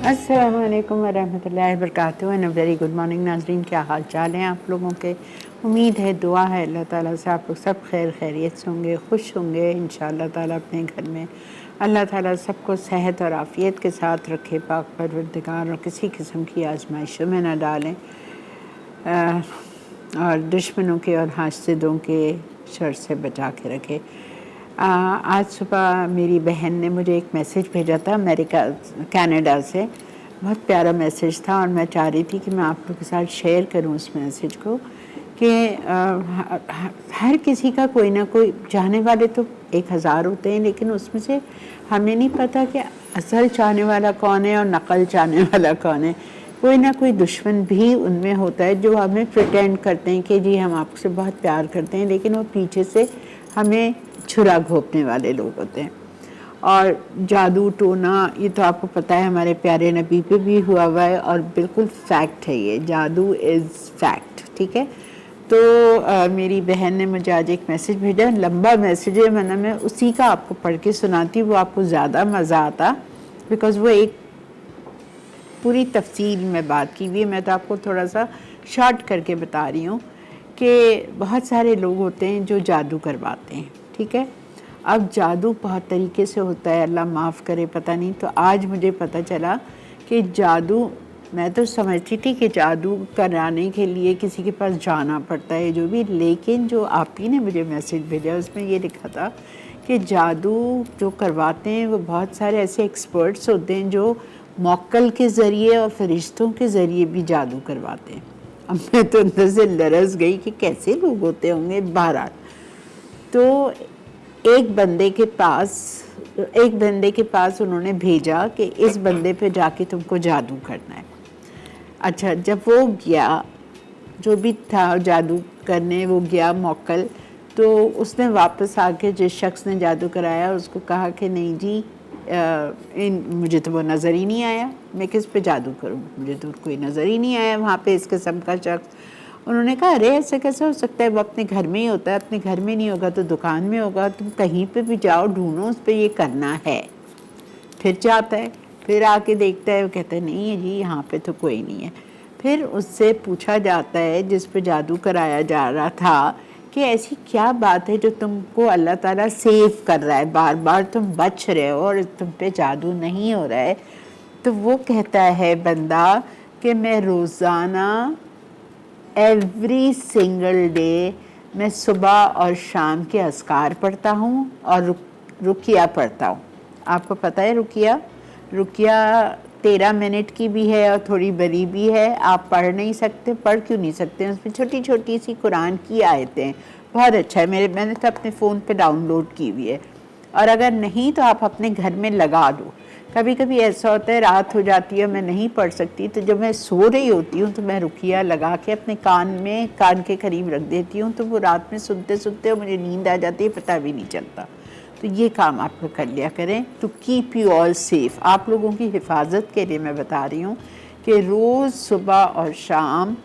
अस्सलामु अलैकुम वरहमतुल्लाहि वबरकातुहू एंड वेरी गुड मॉर्निंग नाज़रीन, क्या हाल चाल हैं आप लोगों के। उम्मीद है, दुआ है अल्लाह ताला से आप लोग सब खैर खैरियत से होंगे, खुश होंगे इंशाअल्लाह ताला अपने घर में। अल्लाह ताला सबको सेहत और आफ़ियत के साथ रखे, पाक परवरदिगार, और किसी किस्म की आजमाइशों में न डालें और दुश्मनों के और हासिदों के शर से बचा के रखे। आज सुबह मेरी बहन ने मुझे एक मैसेज भेजा था कनाडा से। बहुत प्यारा मैसेज था और मैं चाह रही थी कि मैं आप लोगों के साथ शेयर करूं उस मैसेज को कि हर किसी का कोई ना कोई चाहने वाले तो 1000 होते हैं, लेकिन उसमें से हमें नहीं पता कि असल चाहने वाला कौन है और नकल चाहने वाला कौन है। कोई ना कोई दुश्मन भी उनमें होता है जो हमें प्रिटेंड करते हैं कि जी हम आपसे बहुत प्यार करते हैं, लेकिन वो पीछे से हमें छुरा घोंपने वाले लोग होते हैं। और जादू टोना, ये तो आपको पता है हमारे प्यारे नबी पे भी हुआ है और बिल्कुल फैक्ट है, ये जादू इज़ फैक्ट। ठीक है, तो मेरी बहन ने मुझे आज एक मैसेज भेजा, लंबा मैसेज है, वरना मैं उसी का आपको पढ़ के सुनाती, वो आपको ज़्यादा मज़ा आता, बिकॉज़ वो एक पूरी तफसील में बात की हुई है। मैं तो आपको थोड़ा सा शॉर्ट करके बता रही हूँ कि बहुत सारे लोग होते हैं जो जादू करवाते हैं। ठीक है, अब जादू बहुत तरीके से होता है, अल्लाह माफ़ करे, पता नहीं। तो आज मुझे पता चला कि जादू, मैं तो समझती थी कि जादू कराने के लिए किसी के पास जाना पड़ता है जो भी, लेकिन जो आप ही ने मुझे मैसेज भेजा उसमें ये लिखा था कि जादू जो करवाते हैं वो बहुत सारे ऐसे एक्सपर्ट्स होते हैं जो मौक्कल के ज़रिए और फरिश्तों के ज़रिए भी जादू करवाते हैं। अब मैं तो अंदर से लरस गई कि कैसे लोग होते होंगे। बहरहाल, तो एक बंदे के पास उन्होंने भेजा कि इस बंदे पे जाके तुमको जादू करना है। अच्छा, जब वो गया, जो भी था जादू करने, वो गया मौक्कल, तो उसने वापस आके जिस शख्स ने जादू कराया उसको कहा कि नहीं जी, मुझे तो वो नज़र ही नहीं आया, मैं किस पे जादू करूं, मुझे तो कोई नज़र ही नहीं आया वहाँ पे इस किस्म का शख्स। उन्होंने कहा अरे ऐसे कैसे हो सकता है, वो अपने घर में ही होता है, अपने घर में नहीं होगा तो दुकान में होगा, तुम कहीं पे भी जाओ ढूंढो उस पर ये करना है। फिर जाता है, फिर आके देखता है, वो कहता है नहीं है जी यहाँ पे तो कोई नहीं है। फिर उससे पूछा जाता है जिस पे जादू कराया जा रहा था कि ऐसी क्या बात है जो तुमको अल्लाह ताला सेव कर रहा है, बार बार तुम बच रहे हो और तुम पे जादू नहीं हो रहा है। तो वो कहता है बंदा कि मैं रोज़ाना एवरी सिंगल डे मैं सुबह और शाम के अस्कार पढ़ता हूँ और रुकिया पढ़ता हूँ। आपको पता है रुकिया 13 मिनट की भी है और थोड़ी बड़ी भी है। आप पढ़ नहीं सकते, पढ़ क्यों नहीं सकते, उसमें छोटी छोटी सी कुरान की आयतें, बहुत अच्छा है। मैंने तो अपने फ़ोन पे डाउनलोड की हुई है, और अगर नहीं तो आप अपने घर में लगा दो। कभी कभी ऐसा होता है रात हो जाती है, मैं नहीं पढ़ सकती, तो जब मैं सो रही होती हूँ तो मैं रुकिया लगा के अपने कान के करीब रख देती हूँ, तो वो रात में सुनते सुनते मुझे नींद आ जाती है, पता भी नहीं चलता। तो ये काम आप लोग कर लिया करें to keep you all safe. आप लोगों की हिफाजत के लिए मैं बता रही हूँ कि रोज़ सुबह और शाम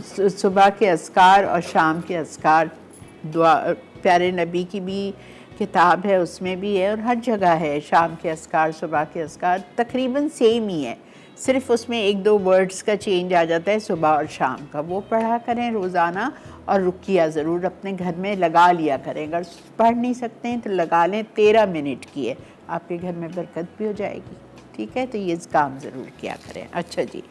सुबह के अस्कार और शाम के अस्कार, दुआ, प्यारे नबी की भी किताब है उसमें भी है और हर जगह है। शाम के अस्कार सुबह के अस्कार तकरीबन सेम ही है, सिर्फ उसमें 1-2 वर्ड्स का चेंज आ जाता है सुबह और शाम का। वो पढ़ा करें रोज़ाना, और रुकिया ज़रूर अपने घर में लगा लिया करें। अगर पढ़ नहीं सकते हैं तो लगा लें, 13 मिनट की है, आपके घर में बरकत भी हो जाएगी। ठीक है, तो ये काम ज़रूर किया करें। अच्छा जी,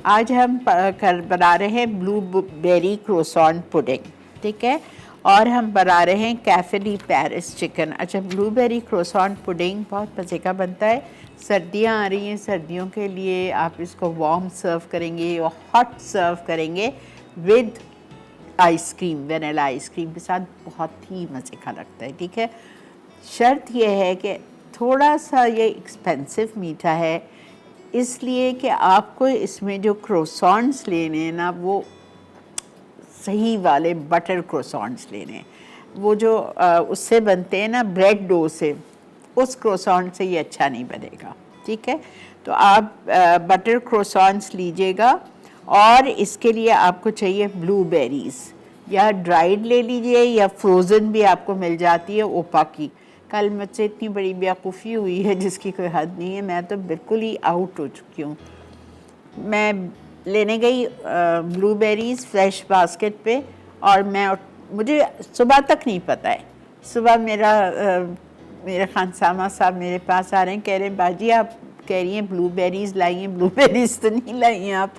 आज हम बना रहे हैं ब्लूबेरी क्रोसान पुडिंग। ठीक है, और हम बना रहे हैं कैफेली पेरिस चिकन। अच्छा, ब्लूबेरी क्रोसान पुडिंग बहुत मज़े का बनता है। सर्दियाँ आ रही हैं, सर्दियों के लिए आप इसको वार्म सर्व करेंगे और हॉट सर्व करेंगे विद आइसक्रीम, वनीला आइसक्रीम के साथ, बहुत ही मज़े का लगता है। ठीक है, शर्त यह है कि थोड़ा सा ये एक्सपेंसिव मीठा है, इसलिए कि आपको इसमें जो क्रोसॉन्ट्स लेने हैं ना, वो सही वाले बटर क्रोसॉन्ट्स लेने हैं। वो जो उससे बनते हैं ना ब्रेड डो से, उस क्रोसॉन्ट से ये अच्छा नहीं बनेगा। ठीक है, तो आप बटर क्रोसॉन्ट्स लीजिएगा, और इसके लिए आपको चाहिए ब्लूबेरीज़, या ड्राइड ले लीजिए या फ्रोज़न भी आपको मिल जाती है ओपा की। कल मुझसे इतनी बड़ी बेवकूफ़ी हुई है जिसकी कोई हद नहीं है, मैं तो बिल्कुल ही आउट हो चुकी हूँ। मैं लेने गई ब्लूबेरीज़ फ्रेश बास्केट पे, और मुझे सुबह तक नहीं पता है। सुबह मेरे खानसामा साहब मेरे पास आ रहे हैं, कह रहे हैं बाजी आप कह रही हैं ब्लूबेरीज़ लाई हैं, ब्लूबेरीज़ तो नहीं लाई हैं आप।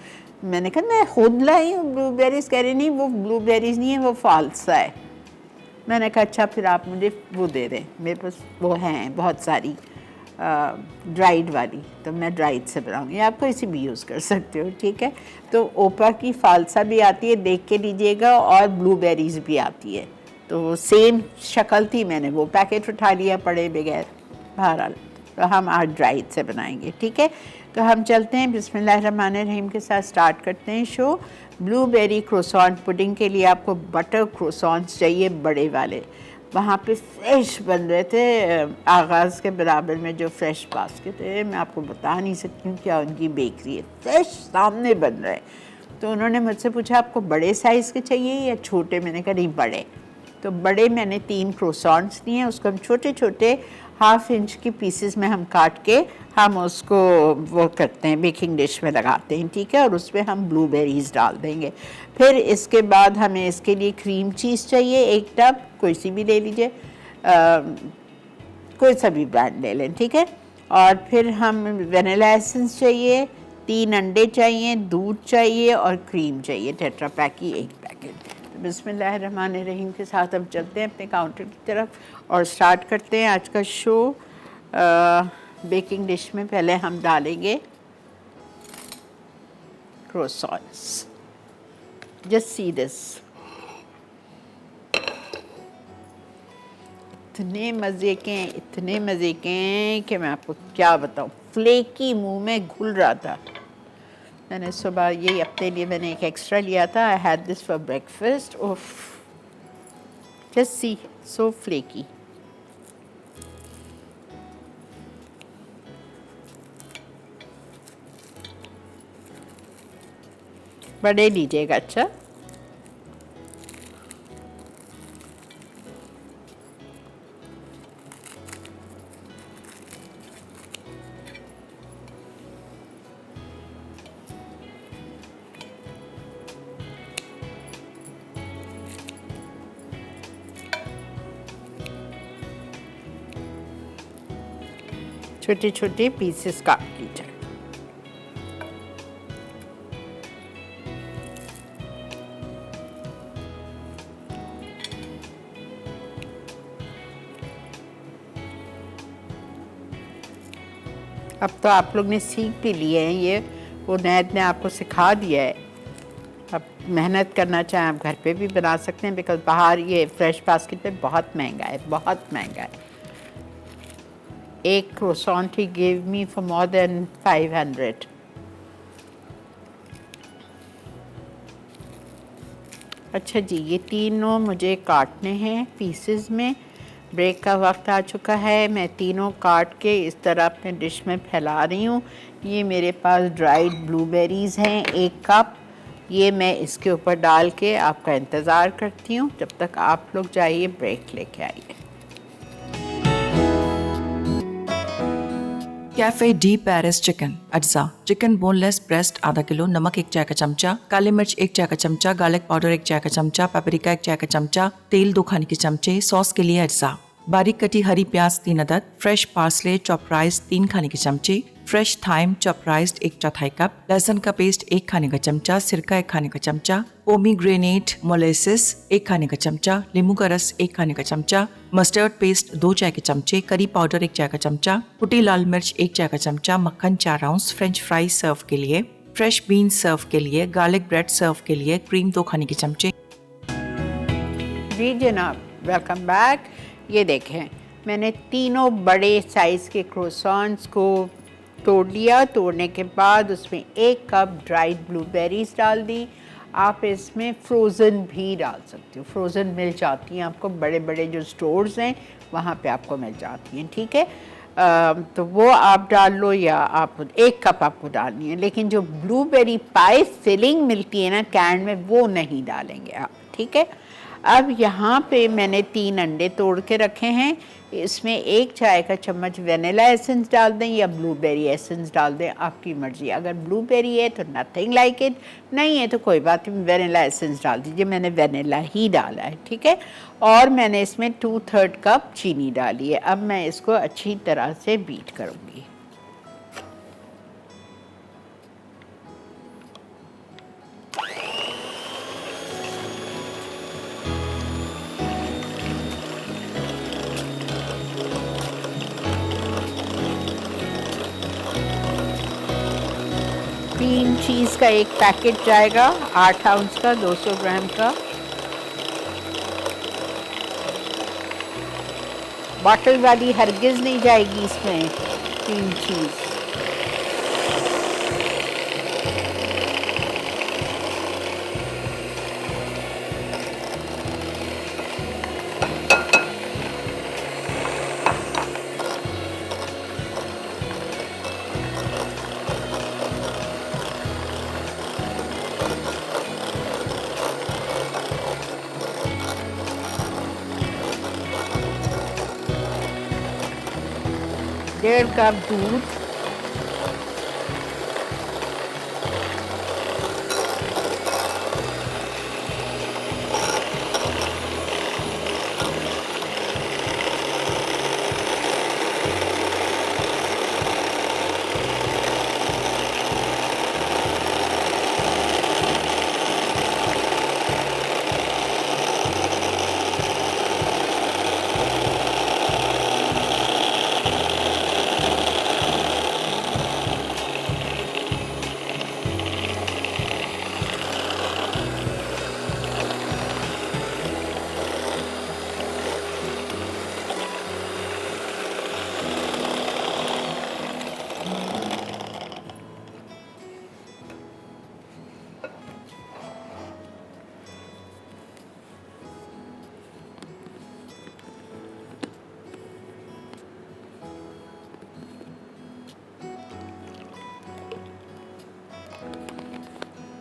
मैंने कहा मैं खुद लाई हूँ ब्लूबेरीज़। कह रहे नहीं वो ब्लूबेरीज़ नहीं है, वो फालसा है। मैंने कहा अच्छा फिर आप मुझे वो दे दें, मेरे पास वो हैं बहुत सारी ड्राइड वाली, तो मैं ड्राइड से बनाऊँगी, आप कोई सी भी यूज़ कर सकते हो, ठीक है। तो ओपा की फालसा भी आती है, देख के लीजिएगा, और ब्लूबेरीज़ भी आती है, तो वो सेम शक्ल थी। मैंने वो पैकेट उठा लिया पड़े बगैर। बहरहाल तो हम आज ड्राइड से बनाएंगे, ठीक है। तो हम चलते हैं, बिस्मिल्लाहिर्रहमानिर्रहीम के साथ स्टार्ट करते हैं शो। ब्लूबेरी क्रोसॉन पुडिंग के लिए आपको बटर क्रोसॉन्स चाहिए बड़े वाले। वहाँ पे फ्रेश बन रहे थे, आगाज़ के बराबर में जो फ्रेश बास्केट है, मैं आपको बता नहीं सकती हूँ क्या उनकी बेकरी है, फ्रेश सामने बन रहा है। तो उन्होंने मुझसे पूछा आपको बड़े साइज़ के चाहिए या छोटे? मैंने कहा नहीं बड़े। तो बड़े मैंने 3 क्रोसॉन्स लिए, उसको हम छोटे छोटे 1/2 इंच की पीसेस में हम काट के हम उसको वो करते हैं, बेकिंग डिश में लगाते हैं, ठीक है। और उसमें हम ब्लूबेरीज़ डाल देंगे। फिर इसके बाद हमें इसके लिए क्रीम चीज़ चाहिए 1 टब, कोई सी भी ले लीजिए, कोई सा भी ब्रांड ले लें, ठीक है। और फिर हम वनीला एसेंस चाहिए, 3 अंडे चाहिए, दूध चाहिए और क्रीम चाहिए, टेट्रा पैक की 1 पैकेट। बिस्मिल्लाहिर्रहमानिर्रहीम के साथ हम चलते हैं अपने काउंटर की तरफ और स्टार्ट करते हैं आज का शो। बेकिंग डिश में पहले हम डालेंगे क्रोसॉन्स। जस्ट सी दिस, इतने मज़े के कि मैं आपको क्या बताऊं, फ्लेकी मुंह में घुल रहा था। मैंने सुबह यही अपने लिए मैंने एक एक्स्ट्रा लिया था, I had this for breakfast. Of, just see, so flaky. बड़े लीजिएगा, अच्छा। छोटे छोटे पीसेस काट लीजिए। अब तो आप लोग ने सीख भी लिए हैं, ये वो नैद ने आपको सिखा दिया है। अब मेहनत करना चाहें आप घर पे भी बना सकते हैं, बिकॉज बाहर ये फ्रेश बास्केट पे बहुत महंगा है, बहुत महंगा है। एक क्रोसॉन्ट ही give me for more than 500। अच्छा जी, ये तीनों मुझे काटने हैं पीसेस में। ब्रेक का वक्त आ चुका है, मैं तीनों काट के इस तरह अपने डिश में फैला रही हूँ। ये मेरे पास ड्राइड ब्लूबेरीज़ हैं 1 कप, ये मैं इसके ऊपर डाल के आपका इंतज़ार करती हूँ जब तक आप लोग जाइए ब्रेक लेके आइए। कैफे डी पेरिस चिकन अज्जा चिकन बोनलेस ब्रेस्ट आधा किलो, नमक 1 चाय का चमचा, काली मिर्च 1 चाय का चमचा, गार्लिक पाउडर 1 चाय का चमचा, पेपरिका 1 चाय का चमचा, तेल 2 खाने के चमचे, सॉस के लिए अज्जा, बारीक कटी हरी प्याज 3 अदद, फ्रेश पार्सले चॉप राइस 3 खाने के चमचे, fresh thyme chop rice 1/4 cup, लहसुन का पेस्ट 1 खाने का चमचा, सिरका 1 खाने का चमचा, पोमीग्रेनेट मोलेसिस 1 खाने का चमचा, नींबू का रस 1 खाने का चमचा, मस्टर्ड पेस्ट 2 चाय के चमचे, करी पाउडर 1 चाय का चमचा, कुटी लाल मिर्च 1 चाय का चमचा, मक्खन 4 आउंस, फ्रेंच फ्राई सर्व के लिए, फ्रेश बीन्स सर्व के लिए, गार्लिक ब्रेड सर्व के लिए, क्रीम 2 खाने के चमचे। जी जनाब, वेलकम बैक। ये देखें, मैंने तीनों बड़े साइज़ के क्रोसॉन्स को तोड़ लिया। तोड़ने के बाद उसमें 1 कप ड्राइड ब्लूबेरीज़ डाल दी। आप इसमें फ्रोज़न भी डाल सकते हो, फ्रोज़न मिल जाती हैं आपको, बड़े बड़े जो स्टोर्स हैं वहाँ पे आपको मिल जाती हैं, ठीक है। तो वो आप डाल लो, या आप 1 कप आपको डालनी है। लेकिन जो ब्लूबेरी पाई फिलिंग मिलती है ना कैन में, वो नहीं डालेंगे आप, ठीक है। अब यहाँ पे मैंने 3 अंडे तोड़ के रखे हैं। इसमें 1 चाय का चम्मच वेनिला एसेंस डाल दें या ब्लूबेरी एसेंस डाल दें, आपकी मर्ज़ी। अगर ब्लूबेरी है तो नथिंग लाइक इट, नहीं है तो कोई बात नहीं, वेनिला एसेंस डाल दीजिए। मैंने वेनिला ही डाला है, ठीक है। और मैंने इसमें 2/3 कप चीनी डाली है। अब मैं इसको अच्छी तरह से बीट करूँगी। क्रीम चीज़ का एक पैकेट जाएगा 8 आउंस का, 200 ग्राम का। बॉटल वाली हरगिज़ नहीं जाएगी इसमें क्रीम चीज़। डेढ़ कप दूध,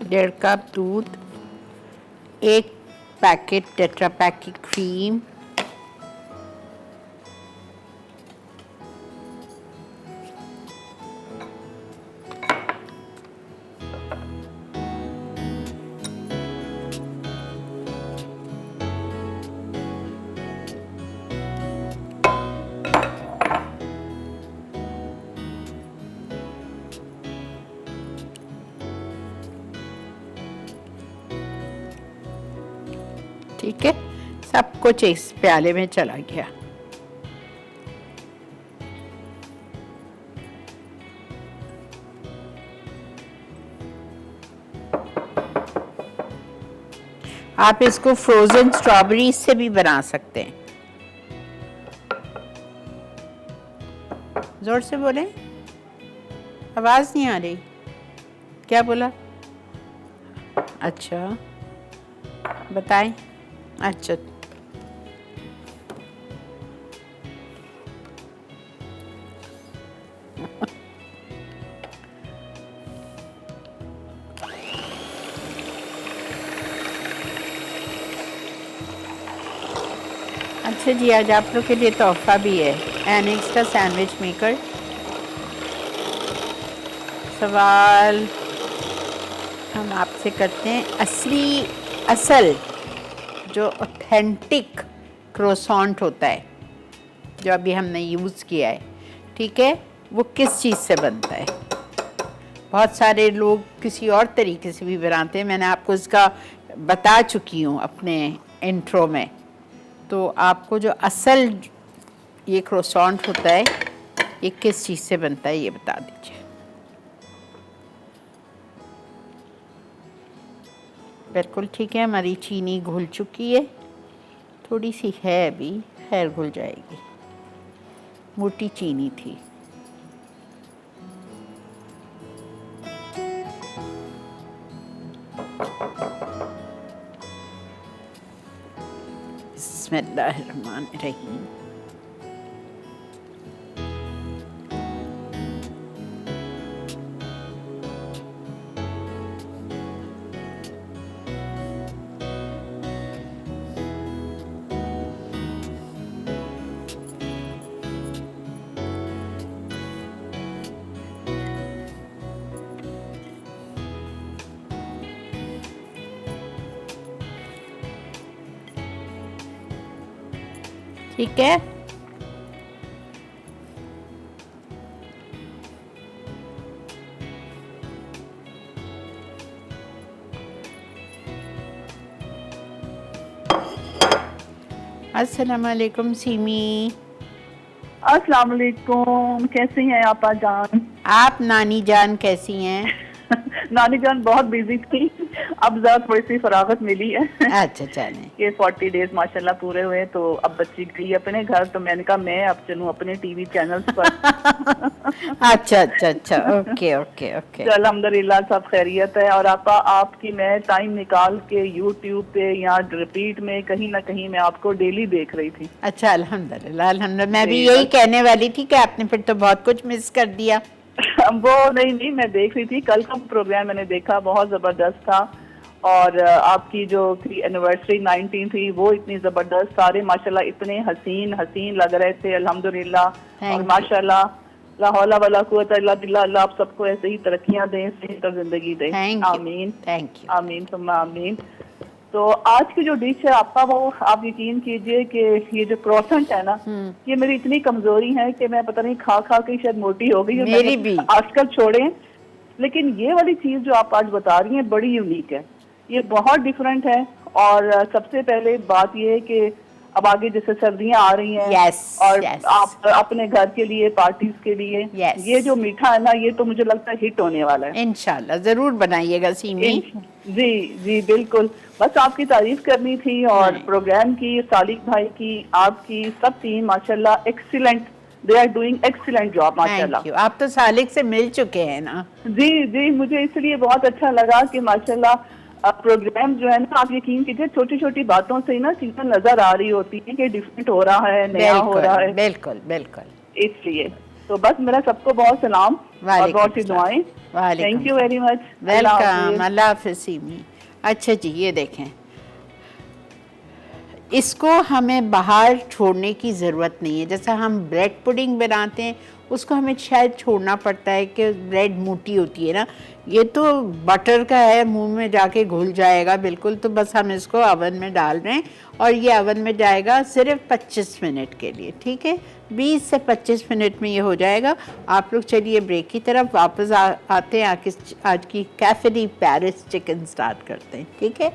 डेढ़ कप दूध, 1 पैकेट टेट्रा पैक की क्रीम, ठीक है। सब कुछ इस प्याले में चला गया। आप इसको फ्रोजन स्ट्रॉबेरी से भी बना सकते हैं। जोर से बोलें, आवाज नहीं आ रही। क्या बोला? अच्छा बताएं। अच्छा अच्छा जी, आज आप लोग के लिए तोहफा भी है, एनिक्स का सैंडविच मेकर। सवाल हम आपसे करते हैं, असल जो ऑथेंटिक क्रोसॉन्ट होता है जो अभी हमने यूज़ किया है, ठीक है, वो किस चीज़ से बनता है? बहुत सारे लोग किसी और तरीके से भी बनाते हैं, मैंने आपको इसका बता चुकी हूँ अपने इंट्रो में। तो आपको जो असल ये क्रोसॉन्ट होता है ये किस चीज़ से बनता है ये बता दीजिए। बिल्कुल ठीक है, हमारी चीनी घुल चुकी है, थोड़ी सी है अभी, खैर घुल जाएगी, मोटी चीनी थी। बिस्मिल्लाहिर्रहमानिर्रहीम। ठीक है। अस्सलाम वालेकुम सीमी। अस्सलाम वालेकुम, कैसी हैं आपा जान? आप नानी जान कैसी हैं? नानी जान बहुत बिजी थी, अब जरा थोड़ी सी फरागत मिली है। अच्छा चलें। ये 40 डेज माशाल्लाह पूरे हुए, तो अब बच्ची गई अपने घर, तो मैंने कहा मैं अब चलूं अपने टीवी चैनल्स पर। अच्छा अच्छा अच्छा, ओके ओके ओके। तो अल्हम्दुलिल्लाह सब खैरियत है। और आपा आपकी मैं टाइम निकाल के यूट्यूब पे या रिपीट में कहीं ना कहीं मैं आपको डेली देख रही थी। अच्छा अल्हम्दुलिल्लाह अल्हम्दुलिल्लाह, मैं भी जी, यही बस। कहने वाली थी कि आपने फिर तो बहुत कुछ मिस कर दिया। वो नहीं, मैं देख रही थी, कल का प्रोग्राम मैंने देखा, बहुत जबरदस्त था। और आपकी जो थी एनिवर्सरी 19 थी, वो इतनी जबरदस्त, सारे माशाल्लाह इतने हसीन हसीन लग रहे थे अल्हम्दुलिल्लाह। Thank और you. माशाल्लाह ला हौला वला कुव्वता इल्ला बिल्लाह, अल्लाह आप सबको ऐसे ही तरक्कियां दें, सेहत और जिंदगी दे। थैंक यू आमीन थैंक यू। आमीन सुम्मा आमीन। तो आज की जो डिश है आपका, वो आप यकीन कीजिए कि ये जो क्रोसेंट है ना, ये मेरी इतनी कमजोरी है कि मैं पता नहीं खा खा के शायद मोटी हो गई हूँ। मेरी मैंने भी। आजकल छोड़े, लेकिन ये वाली चीज जो आप आज बता रही हैं बड़ी यूनिक है, ये बहुत डिफरेंट है। और सबसे पहले बात ये है कि अब आगे जैसे सर्दियां आ रही हैं, Yes, और yes. आप अपने घर के लिए, पार्टीज के लिए, Yes. ये जो मीठा है ना, ये तो मुझे लगता है हिट होने वाला है। इंशाल्लाह जरूर बनाइएगा सीमी। जी जी बिल्कुल, बस आपकी तारीफ करनी थी, और नहीं। प्रोग्राम की, सालिक भाई की, आपकी सब टीम माशाल्लाह excellent, they are doing excellent job माशाल्लाह। Thank you. आप तो सालिक से मिल चुके हैं ना? जी जी, मुझे इसलिए बहुत अच्छा लगा कि माशाल्लाह प्रोग्राम जो है ना, आप यकीन कीजिए छोटी छोटी बातों से ही ना चीजें नजर आ रही होती है कि डिफरेंट हो रहा है, नया हो रहा है, बिल्कुल बिल्कुल। इसलिए तो बस मेरा सबको बहुत सलाम और बहुत सी दुआएं। Thank you very much. Welcome. अल्लाह हाफिज़ सीमी। अच्छा जी, ये देखें, इसको हमें बाहर छोड़ने की ज़रूरत नहीं है। जैसा हम ब्रेड पुडिंग बनाते हैं, उसको हमें शायद छोड़ना पड़ता है कि ब्रेड मोटी होती है ना, ये तो बटर का है, मुंह में जाके घुल जाएगा बिल्कुल। तो बस हम इसको ओवन में डाल रहे हैं, और ये ओवन में जाएगा सिर्फ 25 मिनट के लिए, ठीक है? 20 से 25 मिनट में ये हो जाएगा। आप लोग चलिए ब्रेक की तरफ वापस आते हैं, आज की cafe D Paris chicken start करते हैं, ठीक है?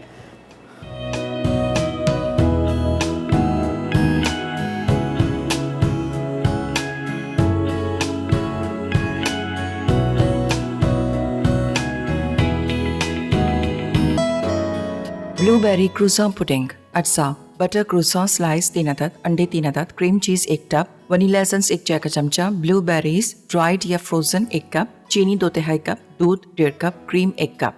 ब्लूबेरी क्रूसॉन पुडिंग अज्जा बटर क्रूसॉन स्लाइस 3 अदद, अंडे 3 अदद, cream cheese 1 tub, vanilla essence 1 चाय का चमचा, ब्लूबेरीज ड्राइड या फ्रोजन 1 कप, चीनी 2/3 कप, दूध 1.5 कप, क्रीम 1 कप।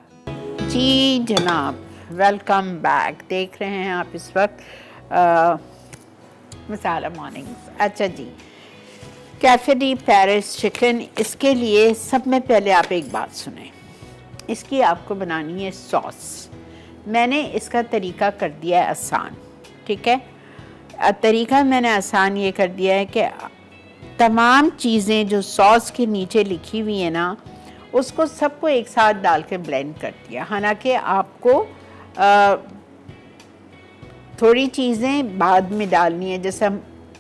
जी जनाब, वेलकम बैक। देख रहे हैं आप इस वक्त मसाला मॉर्निंग्स। अच्छा जी, कैफे डी पेरिस चिकन, इसके लिए सब में पहले आप एक बात सुनें। इसकी आपको बनानी है सॉस। मैंने इसका तरीका कर दिया है आसान, ठीक है? तरीका मैंने आसान ये कर दिया है कि तमाम चीज़ें जो सॉस के नीचे लिखी हुई है ना, उसको सबको एक साथ डाल के ब्लेंड कर दिया। हालांकि आपको थोड़ी चीज़ें बाद में डालनी है, जैसे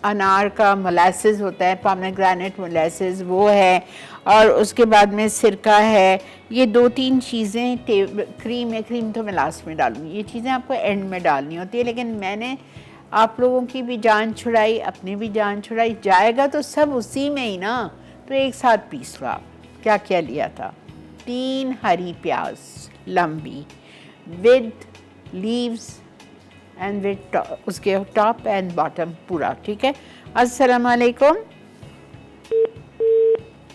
अनार का मोलासेस होता है, पोमेग्रेनेट मोलासेस, वो है, और उसके बाद में सिरका है। ये 2-3 चीज़ें, क्रीम है, क्रीम तो मैं लास्ट में डालूँगी। ये चीज़ें आपको एंड में डालनी होती है, लेकिन मैंने आप लोगों की भी जान छुड़ाई, अपनी भी जान छुड़ाई, जाएगा तो सब उसी में ही ना। तो एक साथ पीस लो। आप क्या क्या लिया था? 3 हरी प्याज लंबी विद लीव्स एंड विद उसके टॉप एंड बॉटम पूरा, ठीक है? अस्सलाम वालेकुम।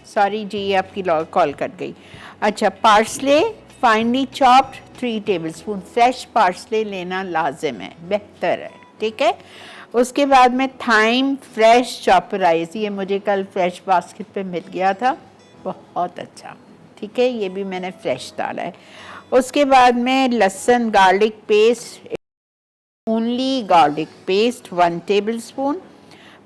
सॉरी जी, आपकी कॉल कट गई। अच्छा, parsley finally chopped 3 tablespoon, fresh parsley लेना लाजिम है, बेहतर है, ठीक है? उसके बाद में थाइम फ्रेश चॉपराइज, ये मुझे कल फ्रेश बास्केट पे मिल गया था, बहुत अच्छा, ठीक है? ये भी मैंने फ्रेश डाला है। उसके बाद में लहसुन garlic paste, only garlic paste 1 tablespoon,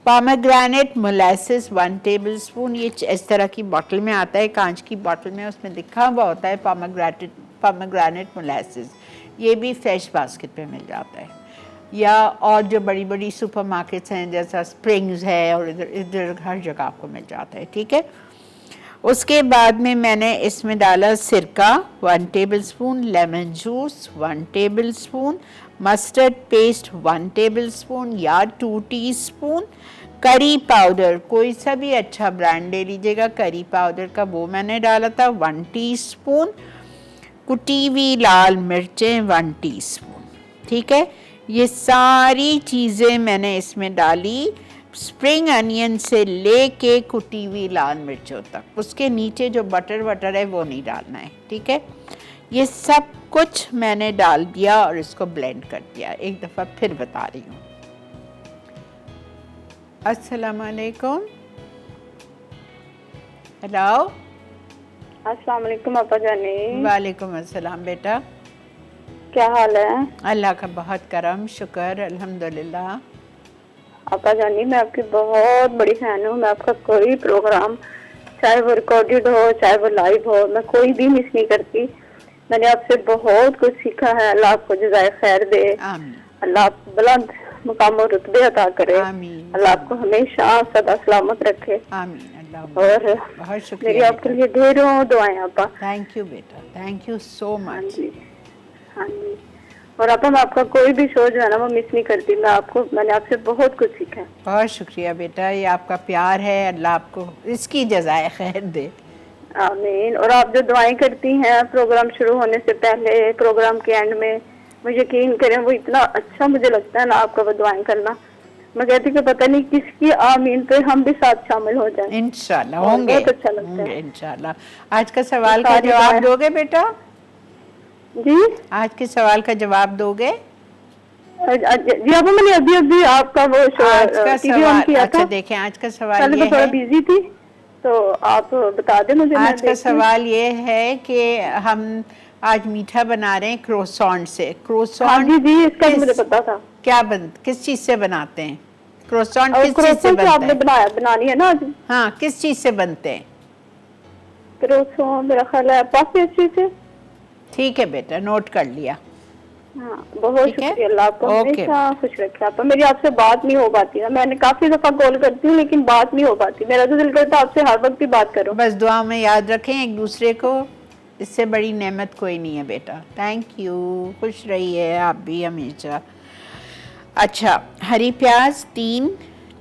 pomegranate molasses 1 tablespoon. ये इस तरह की बॉटल में आता है, कांच की बॉटल में, उसमें लिखा हुआ होता है पोमेग्रेनेट मोलासेस। ये भी फ्रेश बास्केट पे मिल जाता है। या और जो बड़ी बड़ी सुपरमार्केट्स हैं जैसा स्प्रिंग्स है और इधर इधर हर जगह आपको मिल जाता है, ठीक है। उसके बाद में मैंने इसमें डाला सिरका 1 tablespoon, lemon juice 1 tablespoon, mustard paste 1 tablespoon या 2 टीस्पून, करी पाउडर कोई सा भी अच्छा ब्रांड ले लीजिएगा, करी पाउडर का वो मैंने डाला था 1 टीस्पून, कुटी हुई लाल मिर्चें 1 टीस्पून, ठीक है। ये सारी चीज़ें मैंने इसमें डाली, स्प्रिंग अनियन से लेके कुटी हुई लाल मिर्चों तक। उसके नीचे जो बटर वटर है वो नहीं डालना है, ठीक है। ये सब कुछ मैंने डाल दिया और इसको ब्लेंड कर दिया। एक दफ़ा फिर बता रही हूँ। अस्सलाम वालेकुम। हेलो। अस्सलाम वालेकुम अपा जानी। वालेकुम अस्सलाम बेटा, क्या हाल है? अल्लाह का बहुत करम, शुक्र, अल्हम्दुलिल्लाह। अपा जानी मैं आपकी बहुत बड़ी फैन हूँ। मैं आपका कोई प्रोग्राम, चाहे वो रिकॉर्डेड हो चाहे वो लाइव हो, मैं कोई भी मिस नहीं करती। मैंने आपसे बहुत कुछ सीखा है। अल्लाह आपको जज़ाए खैर दे, आमीन अल्लाह आपको बुलंद मुकाम और रुतबे अता करे, आमीन, अल्लाह आपको हमेशा सदा सलामत रखे। आमीन। अल्लाह और बहुत मेरी शुक्रिया आपके लिए ढेरों दुआएं अपा। थैंक यू बेटा, थैंक यू सो हाँ मच। जी, हाँ जी। और अपा मैं आपका कोई भी शो जो है ना वो मिस नहीं करती। मैंने आपसे बहुत कुछ सीखा है। बहुत शुक्रिया बेटा, ये आपका प्यार है, अल्लाह आपको इसकी जज़ाए खैर दे। आमीन। और आप जो दुआएं करती हैं प्रोग्राम शुरू होने से पहले, प्रोग्राम के एंड में, मुझे यकीन करें वो इतना अच्छा मुझे लगता है ना आपका वो दुआएं करना। मैं कहती कि पता नहीं किसकी आमीन पे हम भी साथ शामिल हो जाएं। इंशाल्लाह और होंगे, बहुत अच्छा लगता होंगे है। इंशाल्लाह। आज का सवाल का सारी जवाब दुआएं- दोगे बेटा? जी आज के सवाल का जवाब दोगे? जी अब मैंने अभी अभी आपका वो आज का टीवी ऑन सवाल, किया अच्छा था। देखें, आज का सवाल पहले ये मैं थोड़ा है, बिजी थी तो आप बता दें मुझे। मैं आज का देखती हूँ। सवाल ये है कि हम आज मीठा बना रहे हैं क्रोसॉन्ट से। हाँ क्रोसॉन्ट जी जी, इसका मुझे पता था। किस चीज़ से बनाते हैं? क्रोसॉन्ट और किस चीज़ से क्रोसों बनता आपने है? बनानी है ना आज? हाँ, किस चीज़ से बनते हैं? क्रोसों मेरा ख्याल है काफी अच्छे से। ठीक है बेटा, नोट कर लिया। हाँ बहुत ठीक है? शुक्रिया। अल्लाह आपको ओके। हमेशा खुश रखे। आप मेरी आपसे बात नहीं हो पाती है। मैंने काफी दफा कॉल करती हूँ लेकिन बात नहीं हो पाती। मेरा तो दिल करता है आपसे हर वक्त ही बात करूँ। बस दुआ में याद रखें एक दूसरे को, इससे बड़ी नेमत कोई नहीं है बेटा। थैंक यू, खुश रहिए आप भी हमेशा। अच्छा, हरी प्याज 3,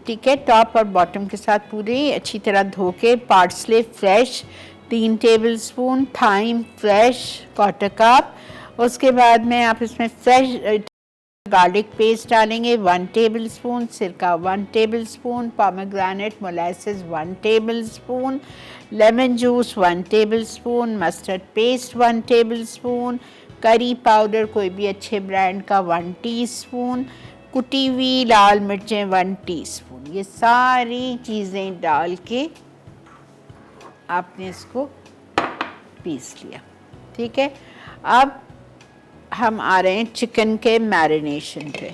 ठीक है, टॉप और बॉटम के साथ पूरी अच्छी तरह धो के। Parsley fresh 3 tablespoon, thyme fresh 1/4 cup. उसके बाद में आप इसमें फ्रेश गार्लिक पेस्ट डालेंगे 1 टेबलस्पून, सिरका 1 tablespoon, pomegranate molasses 1 tablespoon, lemon juice 1 tablespoon, mustard paste 1 tablespoon, curry powder कोई भी अच्छे ब्रांड का 1 टीस्पून, कुटी हुई लाल मिर्चें 1 टीस्पून। ये सारी चीज़ें डाल के आपने इसको पीस लिया, ठीक है। अब हम आ रहे हैं चिकन के मैरिनेशन पे।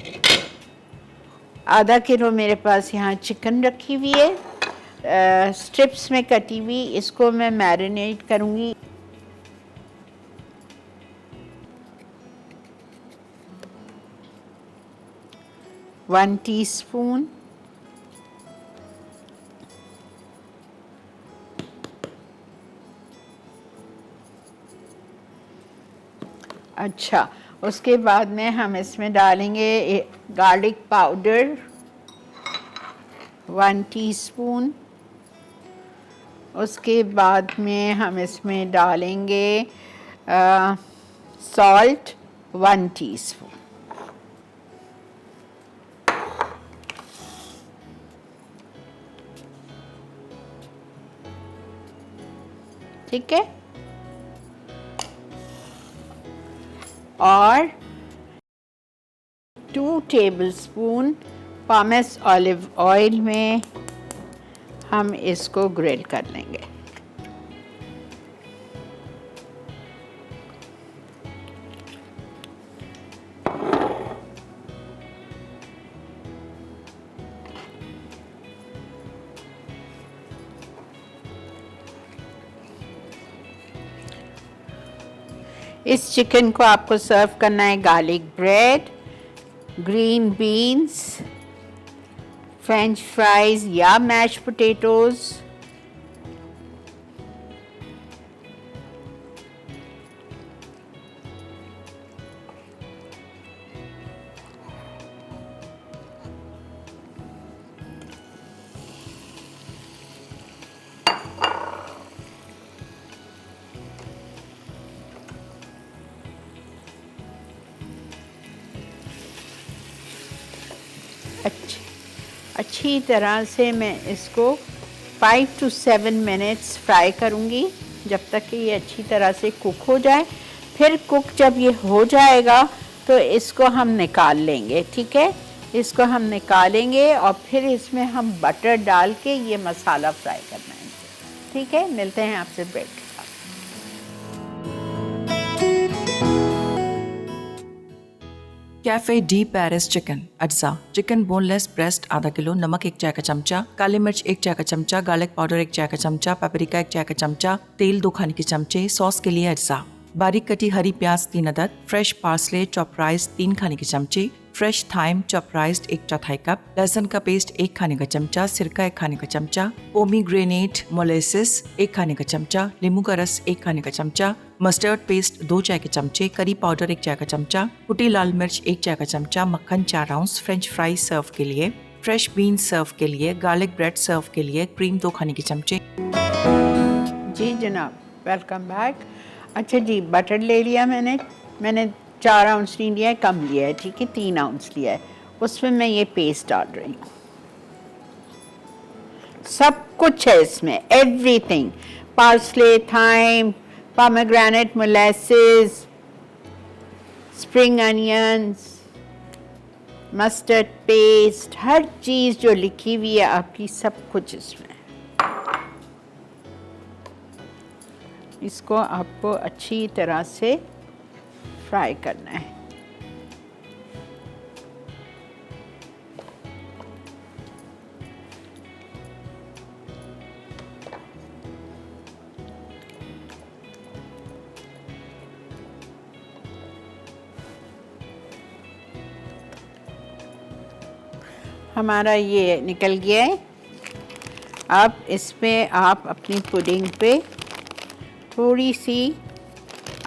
आधा किलो मेरे पास यहाँ चिकन रखी हुई है, स्ट्रिप्स में कटी हुई। इसको मैं मैरिनेट करूँगी 1 टीस्पून, अच्छा, उसके बाद में हम इसमें डालेंगे गार्लिक पाउडर 1 टीस्पून। उसके बाद में हम इसमें डालेंगे सॉल्ट 1 टीस्पून, ठीक है। और 2 टेबलस्पून पामेस ऑलिव ऑयल में हम इसको ग्रिल कर लेंगे। इस चिकन को आपको सर्व करना है garlic bread, green beans, French fries या मैश पोटैटोज, अच्छी तरह से मैं इसको 5 to 7 मिनट्स फ्राई करूँगी जब तक कि ये अच्छी तरह से कुक हो जाए। फिर कुक जब ये हो जाएगा तो इसको हम निकाल लेंगे, ठीक है। इसको हम निकालेंगे और फिर इसमें हम बटर डाल के ये मसाला फ्राई करना है, ठीक है। मिलते हैं आपसे ब्रेक के साथ। कैफे डी पेरिस चिकन अज्जा चिकन बोनलेस ब्रेस्ट आधा किलो, नमक 1 चाय का चमचा, काली मिर्च 1 चाय का चमचा, गार्लिक पाउडर 1 चाय का चमचा, पेपरिका 1 चाय का चमचा, तेल 2 खाने के चमचे, सॉस के लिए अज्जा, बारीक कटी हरी प्याज 3 अदद, फ्रेश पार्सले चॉप राइस 3 खाने के चमचे, fresh thyme chop rice 1/4 cup, लहसुन का पेस्ट 1 खाने का चमचा, सिरका 1 खाने का चमचा, पोमीग्रेनेट मोलेसिस 1 खाने का चमचा, नींबू का रस 1 खाने का चमचा, मस्टर्ड पेस्ट 2 चाय के चमचे, करी पाउडर 1 चाय का चमचा, कुटी लाल मिर्च 1 चाय का चमचा, मक्खन 4 आउंस, फ्रेंच फ्राई सर्व के लिए, फ्रेश बीन्स सर्व के लिए, गार्लिक ब्रेड सर्व के लिए, क्रीम 2 खाने के चमचे। जी जनाब, वेलकम बैक। अच्छा जी, बटर ले लिया मैंने 4 आउंस नहीं लिया है, कम लिया है, ठीक है, 3 आउंस लिया है। उसमें मैं ये पेस्ट डाल रही हूँ, सब कुछ है इसमें, everything, parsley, thyme, pomegranate molasses, spring onions, mustard paste, हर चीज़ जो लिखी हुई है आपकी, सब कुछ इसमें। इसको आपको अच्छी तरह से फ्राई करना है। हमारा ये निकल गया है। अब इसमें आप अपनी पुडिंग पे थोड़ी सी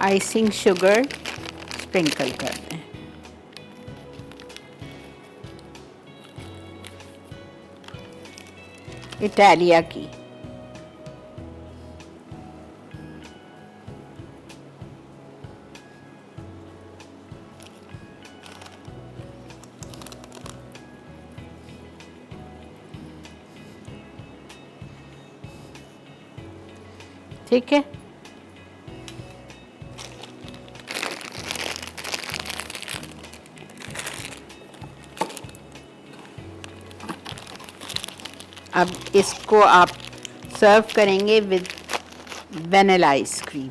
आइसिंग शुगर स्प्रिंकल कर दें। इटालिया की। ठीक है, अब इसको आप सर्व करेंगे विद वैनिला आइसक्रीम।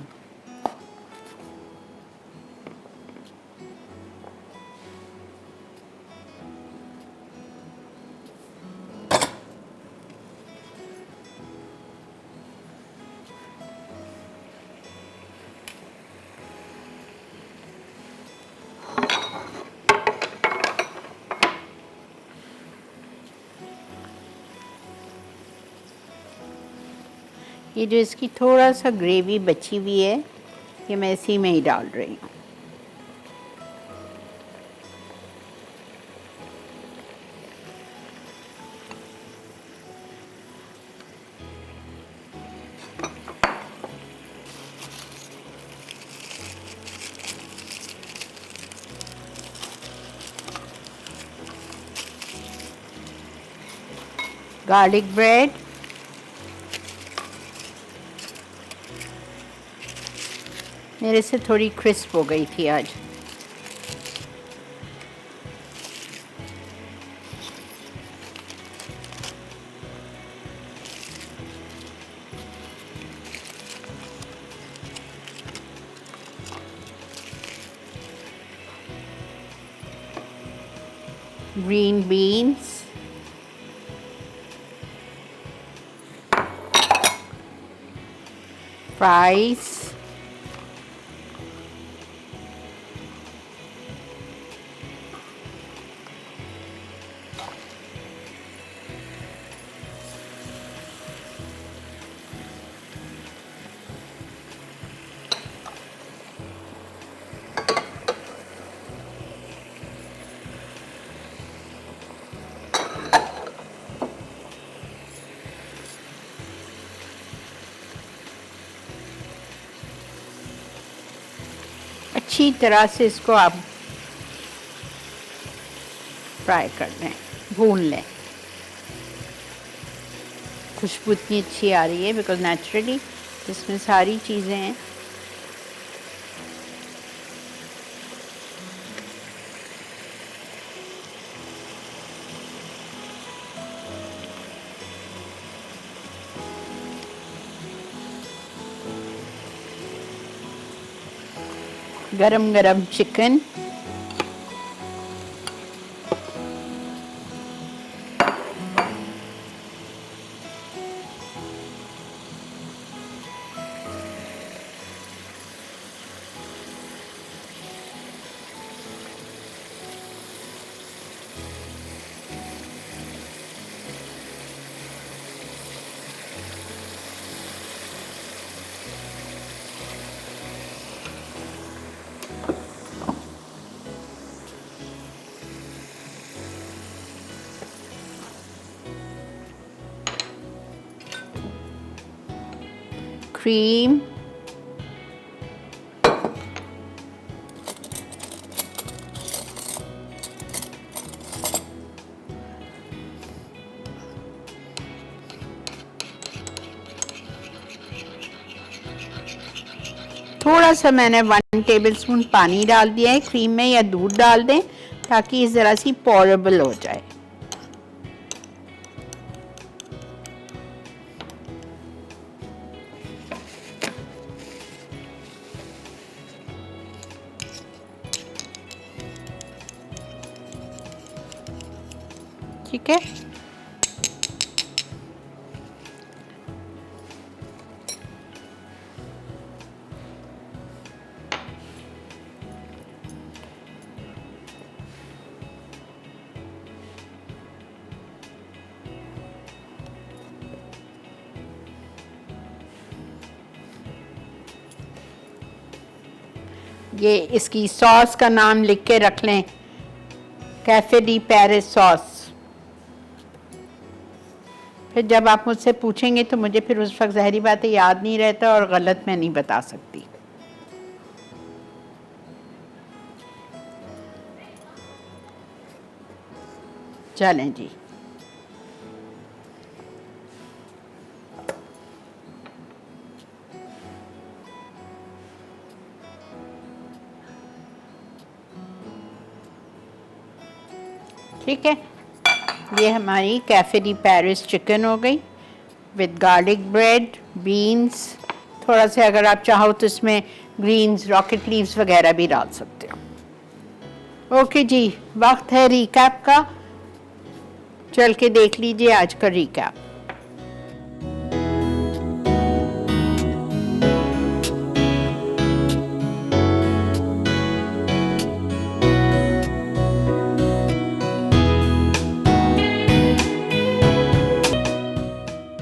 ये जो इसकी थोड़ा सा ग्रेवी बची हुई है, ये मैं इसी में ही डाल रही हूँ। गार्लिक ब्रेड, मेरे से थोड़ी क्रिस्प हो गई थी आज। ग्रीन बीन्स, फ्राइज, अच्छी तरह से इसको आप फ्राई कर लें, भून लें। खुशबू इतनी अच्छी आ रही है बिकॉज नेचुरली इसमें सारी चीज़ें हैं। गरम गरम चिकन, क्रीम, थोड़ा सा मैंने 1 टेबलस्पून पानी डाल दिया है क्रीम में, या दूध डाल दें ताकि ज़रा सी पोरेबल हो जाए। ठीक है, ये इसकी सॉस का नाम लिख के रख लें, कैफे डी पेरिस सॉस। फिर जब आप मुझसे पूछेंगे तो मुझे फिर उस वक्त ज़ाहिरी बात है याद नहीं रहता और गलत मैं नहीं बता सकती। चलें जी, ठीक है, ये हमारी कैफे डी पेरिस चिकन हो गई विद गार्लिक ब्रेड, बीन्स, थोड़ा सा अगर आप चाहो तो इसमें ग्रीन्स, रॉकेट लीव्स वगैरह भी डाल सकते हो। ओके जी, वक्त है रिकैप का, चल के देख लीजिए आज का recap.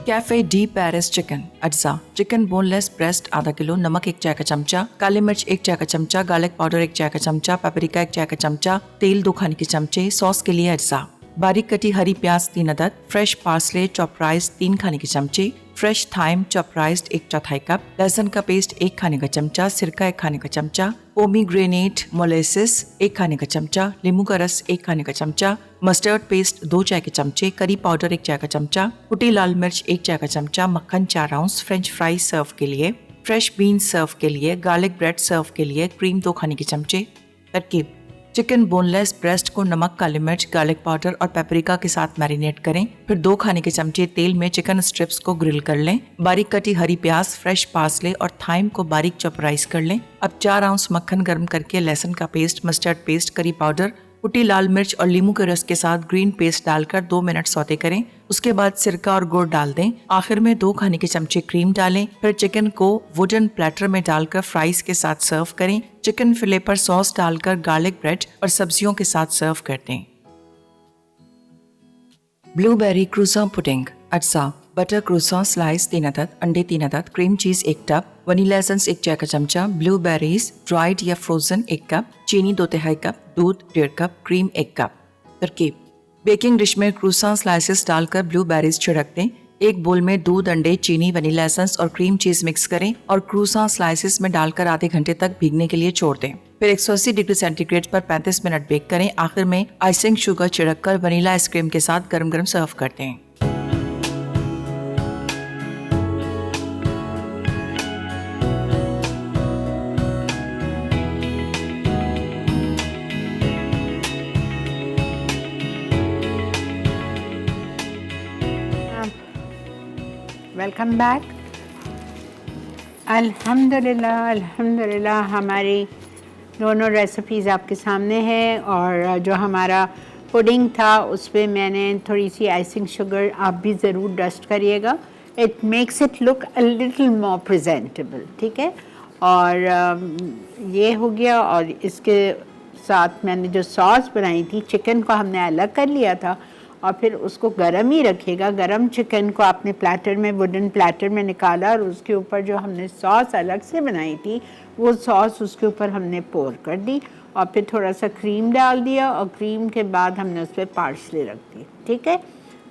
Cafe D Paris chicken अज्जा, चिकन बोनलेस ब्रेस्ट आधा किलो, नमक 1 चाय का चमचा, काली मिर्च 1 चाय का चमचा, गार्लिक पाउडर 1 चाय का चमचा, पेपरिका 1 चाय का चमचा, तेल 2 खाने के चमचे, सॉस के लिए अज्जा, बारीक कटी हरी प्याज 3 अदद, फ्रेश पार्सले चॉप राइस 3 खाने के चमचे, fresh thyme chop rice 1/4 cup, लहसुन का पेस्ट 1 खाने का चमचा, सिरका 1 खाने का चमचा, पोमीग्रेनेट मोलेसिस 1 खाने का चमचा, नींबू का रस 1 खाने का चमचा, मस्टर्ड पेस्ट 2 चाय के चमचे, करी पाउडर 1 चाय का चमचा, कुटी लाल मिर्च 1 चाय का चमचा, मक्खन 4 आउंस, फ्रेंच फ्राई सर्व के लिए, फ्रेश बीन्स सर्व के लिए, गार्लिक ब्रेड सर्व के लिए, क्रीम 2 खाने के चमचे। तरकीब: चिकन बोनलेस ब्रेस्ट को नमक, काली मिर्च, गार्लिक पाउडर और पेपरिका के साथ मैरिनेट करें। फिर 2 खाने के चमचे तेल में चिकन स्ट्रिप्स को ग्रिल कर लें। बारीक कटी हरी प्याज, फ्रेश पार्सले और थाइम को बारीक चॉपराइज कर लें। अब 4 आउंस मक्खन गर्म करके लहसुन का paste, mustard paste, curry powder, कुटी लाल मिर्च और नींबू के रस के साथ ग्रीन पेस्ट डालकर 2 मिनट सौते करें। उसके बाद सिरका और गुड़ डाल दें। आखिर में 2 खाने के चमचे क्रीम डालें। फिर चिकन को वुडन प्लेटर में डालकर फ्राइज के साथ सर्व करें। चिकन फिले पर सॉस डालकर गार्लिक ब्रेड और सब्जियों के साथ सर्व कर दें। ब्लूबेरी क्रूसा पुडिंग अज्जा, बटर क्रूसा स्लाइस 3 अदद, अंडे 3 अदद, cream cheese 1 tub, vanilla essence 1 चाय का चमचा, ब्लूबेरीज ड्राइड या फ्रोजन 1 कप, चीनी 2/3 कप, दूध 1.5 कप, क्रीम 1 कप। तरकीब: बेकिंग डिश में क्रूसा स्लाइसेस डालकर ब्लूबेरीज छिड़क दें। एक बोल में दूध, अंडे, चीनी, वनीला एसेंस और क्रीम चीज मिक्स करें और क्रूसा स्लाइसेस में डालकर आधे घंटे तक भीगने के लिए छोड़ दें। फिर 180 डिग्री सेंटीग्रेड पर 35 मिनट बेक करें। आखिर में आइसिंग शुगर छिड़क कर वनीला आइसक्रीम के साथ गरम गरम सर्व कर दें। Welcome back. अल्हम्दुलिल्लाह अल्हम्दुलिल्लाह हमारी दोनों रेसिपीज़ आपके सामने हैं। और जो हमारा पुडिंग था उस पर मैंने थोड़ी सी आइसिंग शुगर, आप भी ज़रूर डस्ट करिएगा, it makes it look a little more presentable, ठीक है। और ये हो गया। और इसके साथ मैंने जो सॉस बनाई थी, चिकन को हमने अलग कर लिया था और फिर उसको गरम ही रखिएगा। गरम चिकन को आपने प्लेटर में, वुडन प्लेटर में निकाला और उसके ऊपर जो हमने सॉस अलग से बनाई थी वो सॉस उसके ऊपर हमने पोर कर दी और फिर थोड़ा सा क्रीम डाल दिया और क्रीम के बाद हमने उस पर पार्सले रख दी, ठीक है।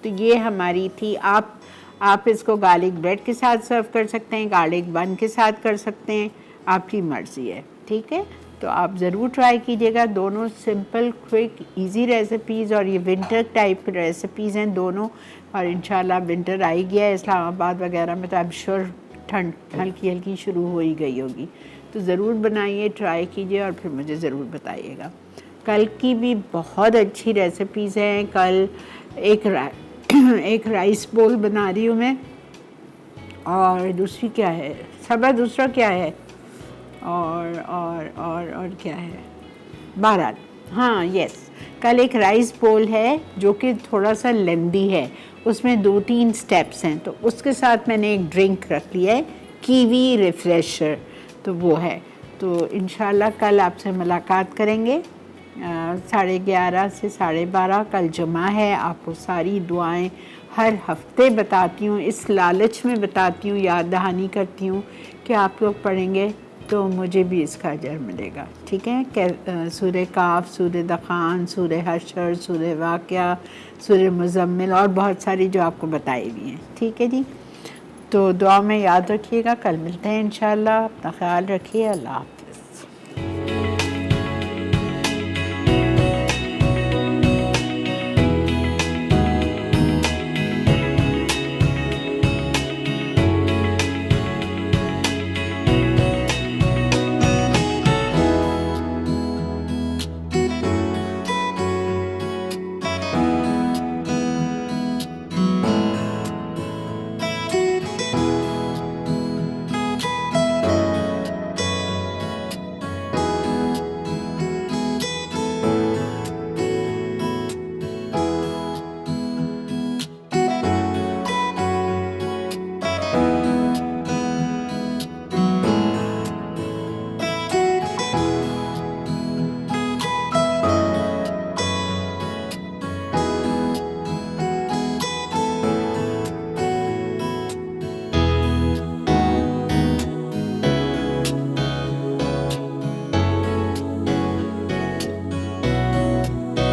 तो ये हमारी थी। आप इसको गार्लिक ब्रेड के साथ सर्व कर सकते हैं, गार्लिक बन के साथ कर सकते हैं, आपकी मर्ज़ी है, ठीक है। तो आप ज़रूर ट्राई कीजिएगा। दोनों सिंपल, क्विक, इजी रेसिपीज़ और ये विंटर टाइप रेसिपीज़ हैं दोनों। और इंशाल्लाह विंटर आ ही गया है इस्लामाबाद वगैरह में, तो आई एम श्योर ठंड हल्की हल्की शुरू हो ही गई होगी। तो ज़रूर बनाइए, ट्राई कीजिए और फिर मुझे ज़रूर बताइएगा। कल की भी बहुत अच्छी रेसिपीज़ हैं। कल एक राइस बोल बना रही हूँ मैं, और दूसरी क्या है, सबा दूसरा क्या है, और क्या है, बहरहाल हाँ यस, कल एक राइस बोल है जो कि थोड़ा सा लेंदी है, उसमें 2-3 स्टेप्स हैं। तो उसके साथ मैंने एक ड्रिंक रख लिया है, कीवी रिफ्रेशर, तो वो है। तो इंशाल्लाह कल आपसे मुलाकात करेंगे 11:30 से 12:30। कल जुमा है। आपको सारी दुआएं हर हफ्ते बताती हूँ, इस लालच में बताती हूँ, याद दहानी करती हूँ कि आप लोग पढ़ेंगे तो मुझे भी इसका अजर मिलेगा, ठीक है। सूरह काफ, सूरह दखान, सूरह हशर, सूरह वाक़या, सूरह मुज़म्मिल और बहुत सारी जो आपको बताई हुई हैं, ठीक है जी। तो दुआ में याद रखिएगा। कल मिलते हैं इंशाल्लाह। अपना ख्याल रखिए। अल्लाह।